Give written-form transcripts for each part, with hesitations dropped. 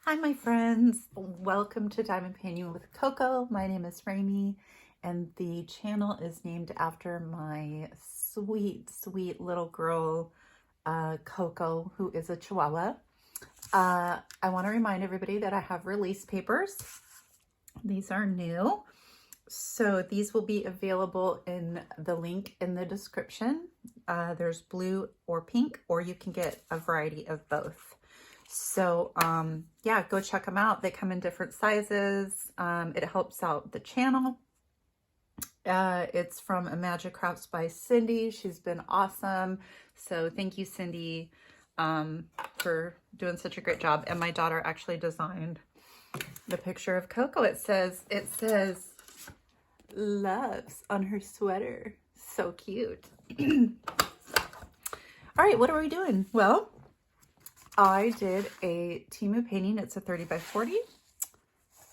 Hi, my friends. Welcome to Diamond Painting with Coco. My name is Raimi, and the channel is named after my sweet, sweet little girl, Coco, who is a Chihuahua. I want to remind everybody that I have release papers. These are new. So these will be available in the link in the description. There's blue or pink, or you can get a variety of both. So yeah, go check them out. They come in different sizes. It helps out the channel. It's from ImagiCraftsByCindy. She's been awesome. So thank you, Cindy, for doing such a great job. And my daughter actually designed the picture of Coco. It says loves on her sweater. So cute. All right, what are we doing? Well, I did a Temu painting. It's a 30 by 40.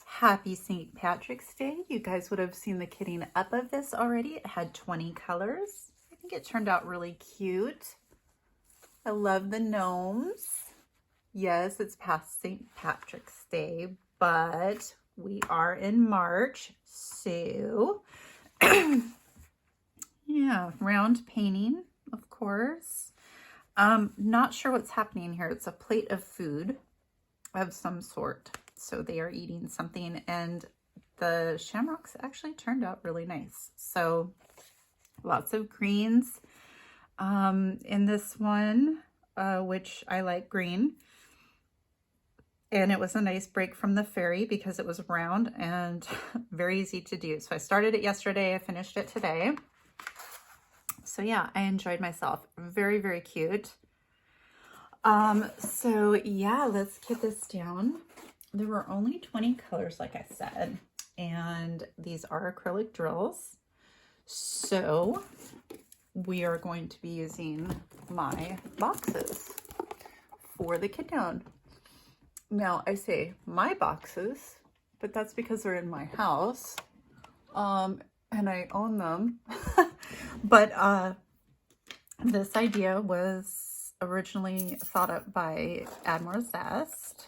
Happy St. Patrick's Day. You guys would have seen the kitting up of this already. It had 20 colors. I think it turned out really cute. I love the gnomes. Yes, it's past St. Patrick's Day, but we are in March, so yeah, round painting, of course. Not sure what's happening here. It's a plate of food of some sort. So they are eating something, and the shamrocks actually turned out really nice. So lots of greens in this one, which I like green. And it was a nice break from the fairy because it was round and very easy to do. So I started it yesterday. I finished it today. So yeah, I enjoyed myself. Very, very cute. So yeah, let's get this down. There were only 20 colors, like I said, and these are acrylic drills. So we are going to be using my boxes for the kit down. Now I say my boxes, but that's because they're in my house. And I own them. But this idea was originally thought up by Admiral Zest.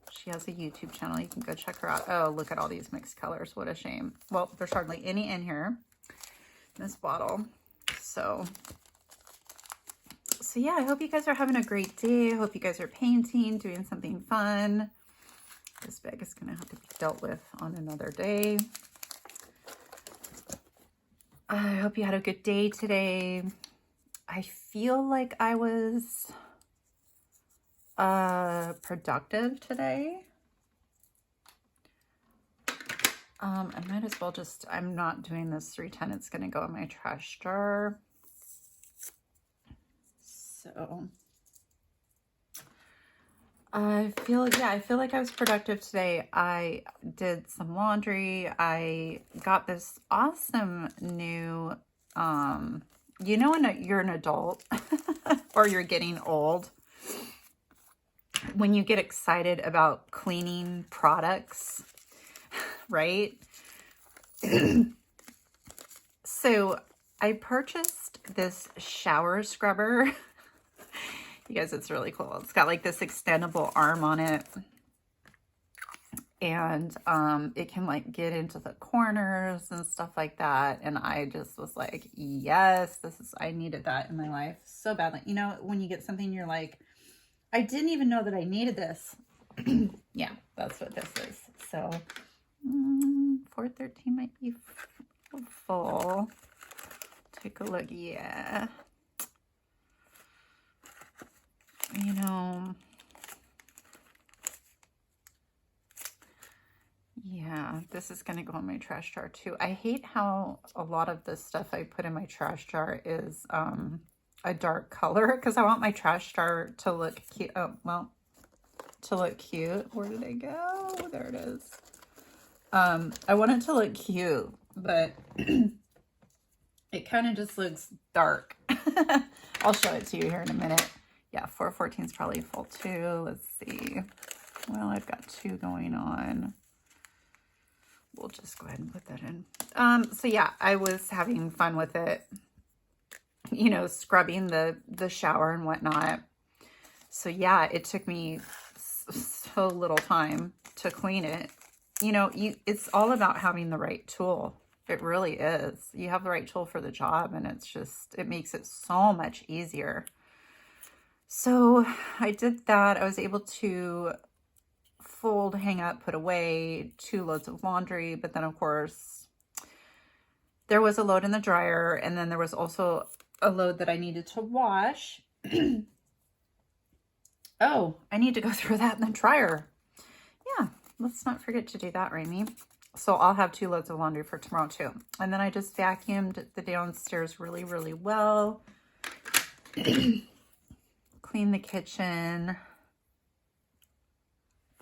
She has a YouTube channel. You can go check her out. Oh, look at all these mixed colors. What a shame. Well, there's hardly any in here in this bottle. So yeah, I hope you guys are having a great day. I hope you guys are painting, doing something fun. This bag is going to have to be dealt with on another day. I hope you had a good day today. I feel like I was productive today. I might as well just, I'm not doing this 310. It's going to go in my trash jar. So I feel like I was productive today. I did some laundry. I got this awesome new, you know, when you're an adult or you're getting old, when you get excited about cleaning products, right? So I purchased this shower scrubber. You guys, it's really cool. It's got like this extendable arm on it, and it can like get into the corners and stuff like that. And I just was like, yes, I needed that in my life so badly. You know, when you get something, you're like, I didn't even know that I needed this. Yeah, that's what this is. So 413 might be full. Take a look. Yeah. You know, yeah, this is going to go in my trash jar too. I hate how a lot of this stuff I put in my trash jar is a dark color because I want my trash jar to look cute. Oh, well, to look cute. Where did it go? There it is. I want it to look cute, but it kind of just looks dark. I'll show it to you here in a minute. Yeah, 414 is probably full too. Let's see. Well, I've got 2 going on. We'll just go ahead and put that in. So yeah, I was having fun with it. You know, scrubbing the shower and whatnot. So yeah, it took me so little time to clean it. You know, it's all about having the right tool. It really is. You have the right tool for the job, and it makes it so much easier. So I did that. I was able to fold, hang up, put away 2 loads of laundry, but then of course there was a load in the dryer, and then there was also a load that I needed to wash. Oh, I need to go through that in the dryer. Yeah, let's not forget to do that, Raimi. So I'll have 2 loads of laundry for tomorrow too. And then I just vacuumed the downstairs really, really well. Clean the kitchen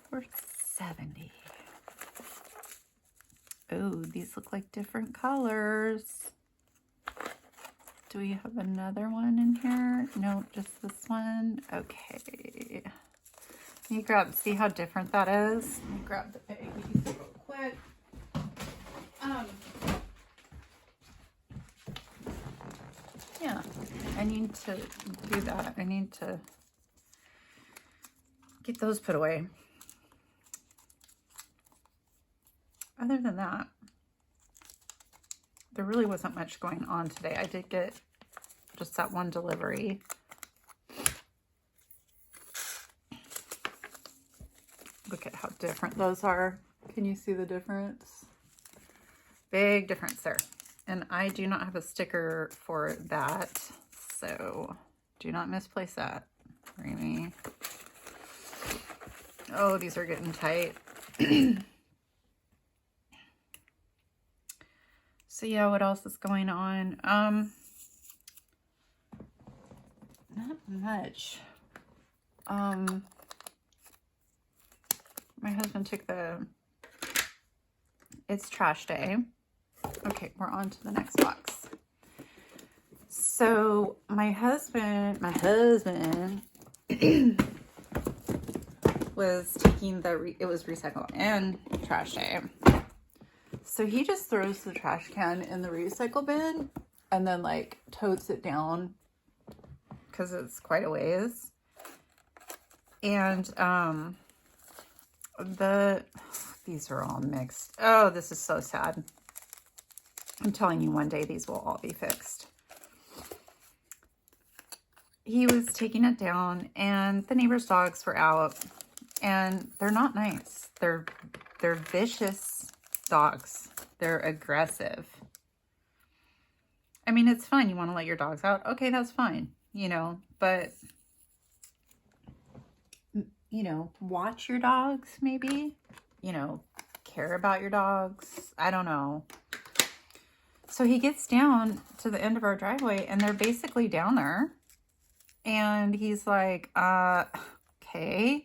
for $70. Oh, these look like different colors. Do we have another one in here? No, just this one. Okay. Let me see how different that is. Let me grab the baggies real quick. Yeah, I need to do that. I need to get those put away. Other than that, there really wasn't much going on today. I did get just that one delivery. Look at how different those are. Can you see the difference? Big difference there. And I do not have a sticker for that, so do not misplace that, Raimi. Oh, these are getting tight. So yeah, what else is going on? Not much. My husband took it's trash day. Okay, we're on to the next box. So my husband was taking it was recycle and trash day. So he just throws the trash can in the recycle bin and then like totes it down because it's quite a ways. And these are all mixed. Oh, this is so sad. I'm telling you, one day these will all be fixed. He was taking it down and the neighbor's dogs were out, and they're not nice. They're vicious dogs. They're aggressive. I mean, it's fine. You want to let your dogs out? Okay, that's fine. You know, but you know, watch your dogs maybe. You know, care about your dogs. I don't know. So he gets down to the end of our driveway and they're basically down there. And he's like, okay.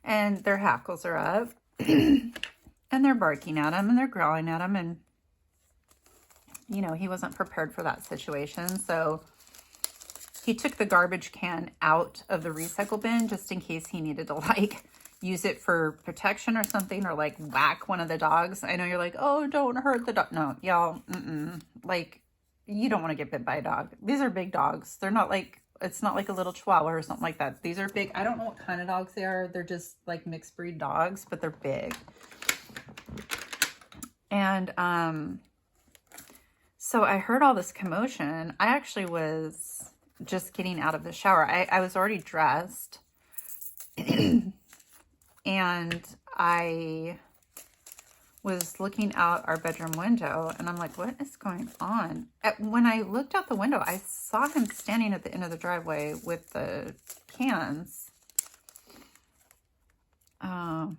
And their hackles are up. And they're barking at him and they're growling at him. And, you know, he wasn't prepared for that situation. So he took the garbage can out of the recycle bin just in case he needed to, like, use it for protection or something, or like whack one of the dogs. I know you're like, oh, don't hurt the dog. No, y'all, like, you don't want to get bit by a dog. These are big dogs. They're not like, it's not like a little chihuahua or something like that. These are big. I don't know what kind of dogs they are. They're just like mixed breed dogs, but they're big. And so I heard all this commotion. I actually was just getting out of the shower. I was already dressed. And I was looking out our bedroom window and I'm like, what is going on? When I looked out the window, I saw him standing at the end of the driveway with the cans. Okay.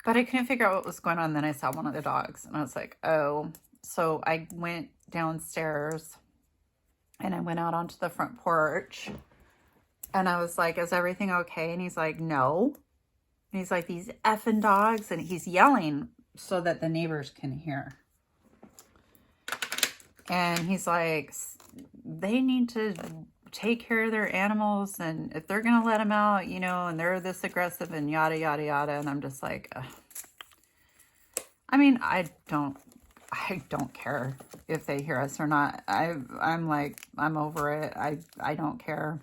But I couldn't figure out what was going on. Then I saw one of the dogs and I was like, oh. So I went downstairs and I went out onto the front porch. And I was like, is everything okay? And he's like, no. And he's like, these effing dogs. And he's yelling so that the neighbors can hear. And he's like, they need to take care of their animals. And if they're going to let them out, you know, and they're this aggressive and yada, yada, yada. And I'm just like, ugh. I mean, I don't care if they hear us or not. I'm like, I'm over it. I don't care.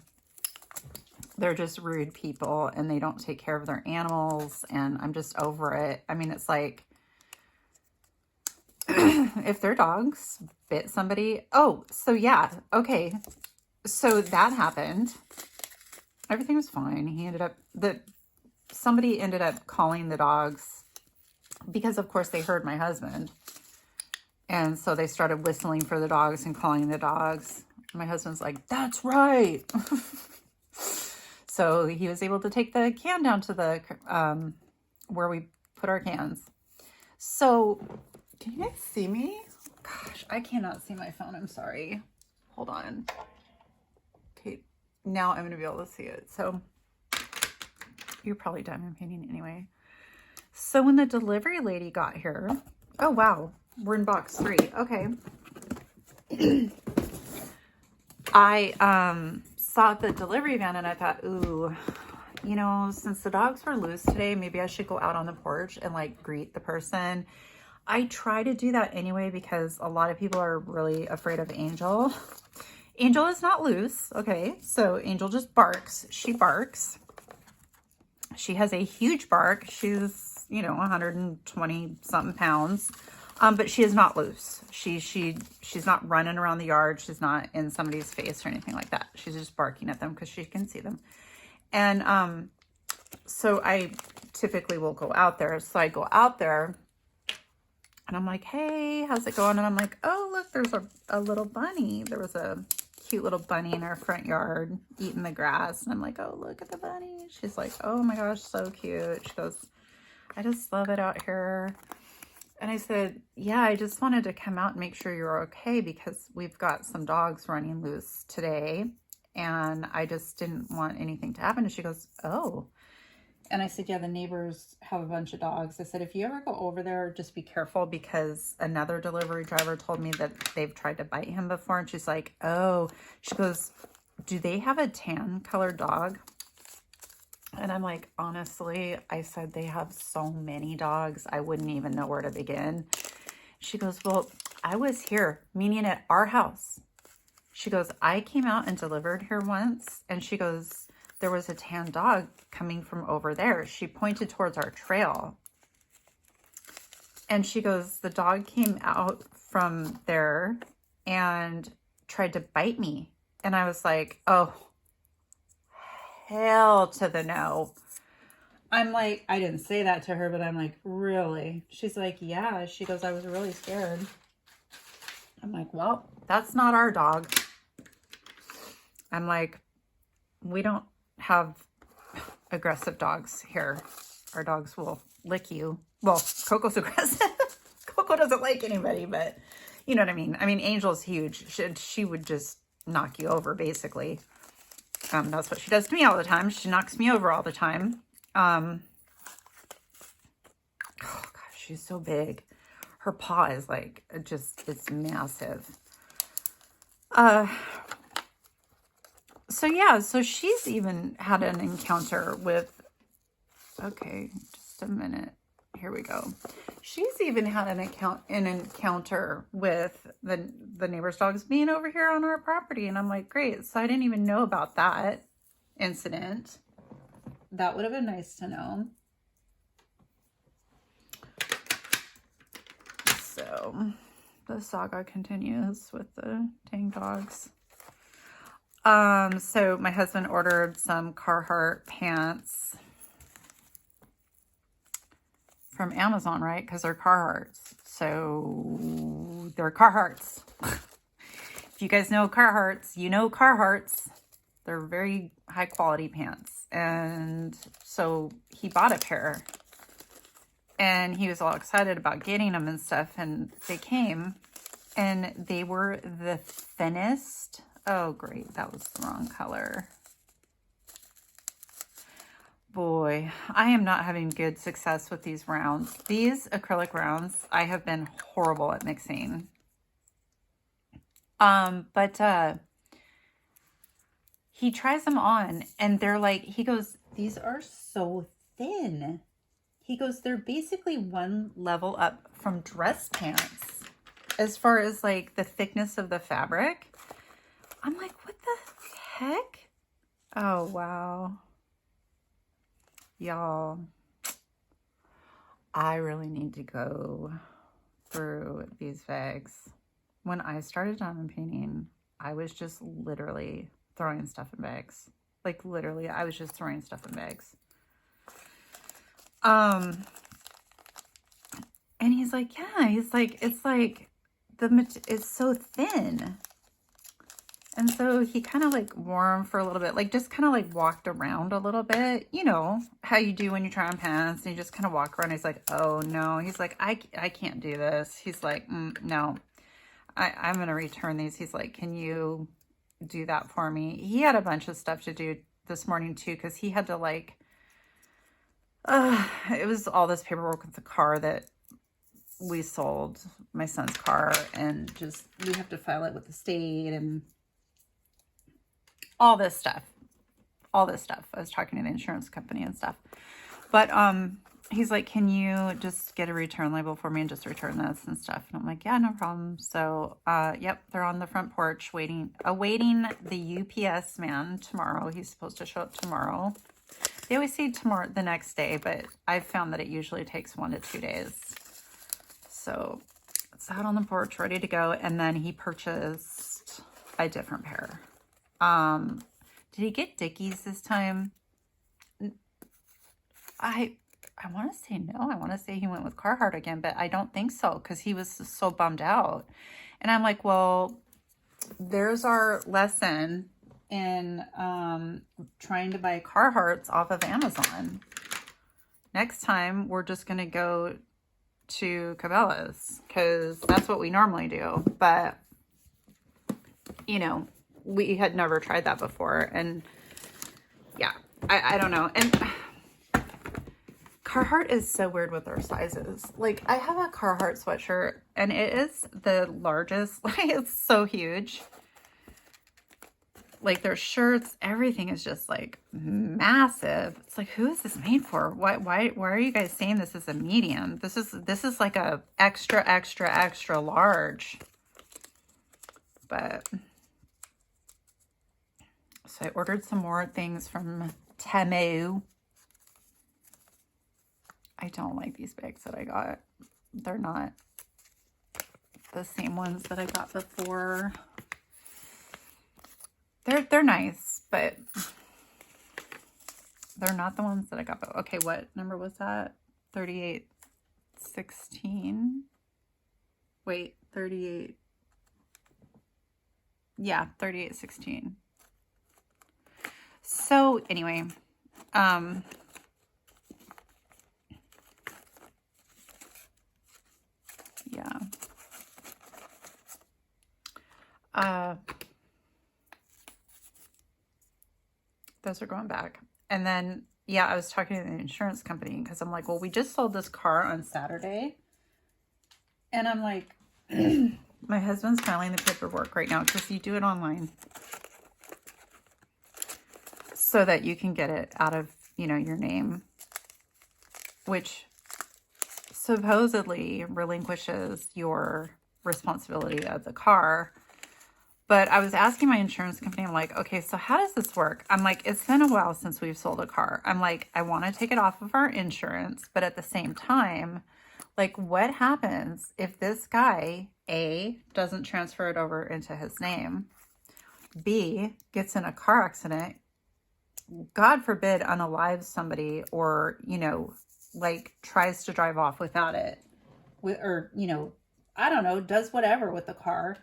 They're just rude people and they don't take care of their animals, and I'm just over it. I mean, it's like, if their dogs bit somebody. Oh, so yeah. Okay. So that happened. Everything was fine. Somebody ended up calling the dogs because of course they heard my husband. And so they started whistling for the dogs and calling the dogs. My husband's like, that's right. So he was able to take the can down to the, where we put our cans. So can you guys see me? Gosh, I cannot see my phone. I'm sorry. Hold on. Okay. Now I'm going to be able to see it. So you're probably diamond painting anyway. So when the delivery lady got here, oh wow, we're in box 3. Okay. I saw the delivery van and I thought, ooh, you know, since the dogs were loose today, maybe I should go out on the porch and like greet the person. I try to do that anyway because a lot of people are really afraid of Angel. Angel is not loose. Okay. So Angel just barks. She barks. She has a huge bark. She's, you know, 120 something pounds. But she is not loose. She's not running around the yard. She's not in somebody's face or anything like that. She's just barking at them because she can see them. And so I typically will go out there. So I go out there and I'm like, hey, how's it going? And I'm like, oh, look, there's a little bunny. There was a cute little bunny in our front yard eating the grass. And I'm like, oh, look at the bunny. She's like, oh my gosh, so cute. She goes, I just love it out here. And I said, yeah, I just wanted to come out and make sure you're okay because we've got some dogs running loose today and I just didn't want anything to happen. And she goes, oh. And I said, yeah, the neighbors have a bunch of dogs. I said, if you ever go over there, just be careful because another delivery driver told me that they've tried to bite him before. And she's like, oh. She goes, do they have a tan colored dog? And I'm like, honestly, I said, they have so many dogs. I wouldn't even know where to begin. She goes, well, I was here, meaning at our house. She goes, I came out and delivered here once. And she goes, there was a tan dog coming from over there. She pointed towards our trail. And she goes, the dog came out from there and tried to bite me. And I was like, oh, hell to the no. I'm like, I didn't say that to her, but I'm like, really? She's like, yeah. She goes, I was really scared. I'm like, well, that's not our dog. I'm like, we don't have aggressive dogs here. Our dogs will lick you. Well, Coco's aggressive. Coco doesn't like anybody, but you know what I mean? I mean, Angel's huge. She would just knock you over, basically. That's what she does to me all the time. She knocks me over all the time. Oh gosh, she's so big. Her paw is like, it's massive. So yeah, so she's even had an encounter with, okay, just a minute. Here we go. She's even had an encounter with the neighbor's dogs being over here on our property. And I'm like, great. So I didn't even know about that incident. That would have been nice to know. So the saga continues with the dang dogs. So my husband ordered some Carhartt pants from Amazon, right? Because they're Carhartts. So they're Carhartts. If you guys know Carhartts, you know Carhartts. They're very high quality pants. And so he bought a pair. And he was all excited about getting them and stuff. And they came. And they were the thinnest. Oh, great. That was the wrong color. Boy, I am not having good success with these rounds. These acrylic rounds, I have been horrible at mixing. But he tries them on and they're like, he goes, these are so thin. He goes, they're basically one level up from dress pants as far as like the thickness of the fabric. I'm like, what the heck? Oh, wow. Y'all, I really need to go through these bags. When I started diamond painting, I was just literally throwing stuff in bags. Like literally, I was just throwing stuff in bags. And he's like, yeah, he's like, it's like it's so thin. And so he kind of like wore them for a little bit, like just kind of like walked around a little bit, you know, how you do when you try on pants and you just kind of walk around. He's like, oh no, he's like, I can't do this. He's like, no, I'm going to return these. He's like, can you do that for me? He had a bunch of stuff to do this morning too, because he had to like, it was all this paperwork with the car that we sold, my son's car, and just, we have to file it with the state and all this stuff. I was talking to the insurance company and stuff. But he's like, can you just get a return label for me and just return this and stuff? And I'm like, yeah, no problem. So, yep, they're on the front porch awaiting the UPS man tomorrow. He's supposed to show up tomorrow. They always say tomorrow, the next day, but I've found that it usually takes 1 to 2 days. So it's out on the porch, ready to go. And then he purchased a different pair. Did he get Dickies this time? I want to say no. I want to say he went with Carhartt again, but I don't think so because he was so bummed out. And I'm like, well, there's our lesson in trying to buy Carhartts off of Amazon. Next time, we're just going to go to Cabela's because that's what we normally do. But, you know, we had never tried that before. And yeah, I don't know. And Carhartt is so weird with their sizes. Like I have a Carhartt sweatshirt and it is the largest. Like it's so huge. Like their shirts, everything is just like massive. It's like, who is this made for? Why are you guys saying this is a medium? This is like a extra large. But so I ordered some more things from Temu. I don't like these bags that I got. They're not the same ones that I got before. They're nice, but they're not the ones that I got. But okay, what number was that? 3816. Wait, 38. Yeah, 3816. So anyway, yeah. Those are going back. And then, yeah, I was talking to the insurance company because I'm like, well, we just sold this car on Saturday. And I'm like, my husband's filing the paperwork right now because you do it online so that you can get it out of, you know, your name, which supposedly relinquishes your responsibility of the car. But I was asking my insurance company, I'm like, okay, so how does this work? I'm like, it's been a while since we've sold a car. I'm like, I want to take it off of our insurance, but at the same time, like what happens if this guy, A, doesn't transfer it over into his name, B, gets in a car accident, God forbid, unalives somebody or, you know, like tries to drive off without it, or, you know, I don't know, does whatever with the car.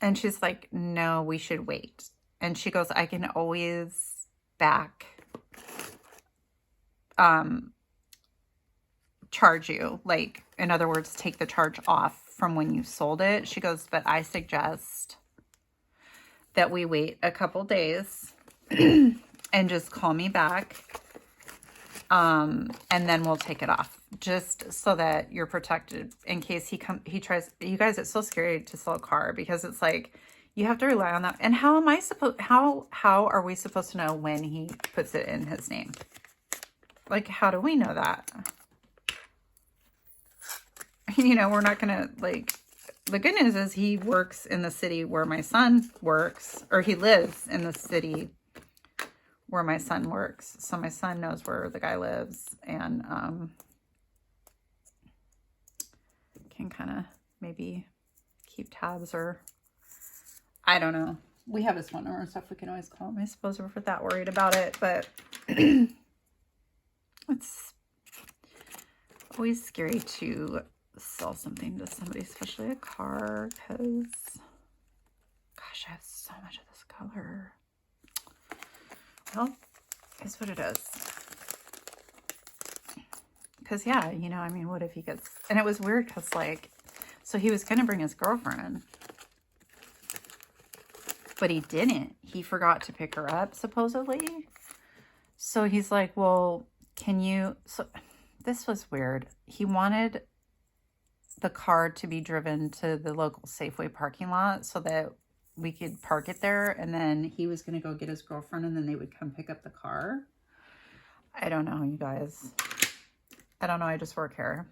And she's like, no, we should wait. And she goes, I can always back, charge you. Like, in other words, take the charge off from when you sold it. She goes, but I suggest that we wait a couple days and just call me back. And then we'll take it off just so that you're protected in case he tries. You guys, it's so scary to sell a car because it's like, you have to rely on that. And how are we supposed to know when he puts it in his name? Like, how do we know that? You know, we're not going to like, the good news is he works in the city where my son works, or he lives in the city where my son works. So my son knows where the guy lives and can kind of maybe keep tabs, or I don't know. We have his phone number and stuff. We can always call him. I suppose we're that worried about it, but it's always scary to sell something to somebody, especially a car, because gosh, I have so much of this color. Well, it's what it is. Because yeah, you know, I mean, what if he gets, and it was weird because like, so he was going to bring his girlfriend, but he didn't. He forgot to pick her up, supposedly. So he's like, well, can you, so this was weird. He wanted the car to be driven to the local Safeway parking lot so that we could park it there. And then he was going to go get his girlfriend and then they would come pick up the car. I don't know, you guys. I don't know. I just work here.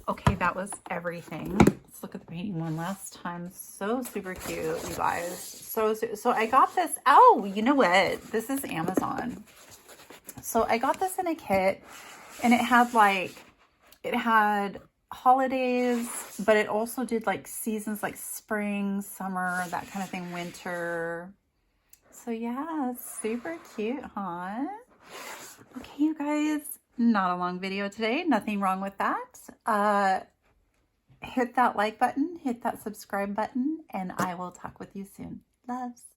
Okay, that was everything. Let's look at the painting one last time. So super cute, you guys. So I got this. Oh, you know what? This is Amazon. So I got this in a kit, and it had holidays, but it also did like seasons like spring, summer, that kind of thing, winter. So yeah, super cute, huh? Okay, you guys. Not a long video today. Nothing wrong with that. Hit that like button, hit that subscribe button, and I will talk with you soon. Loves.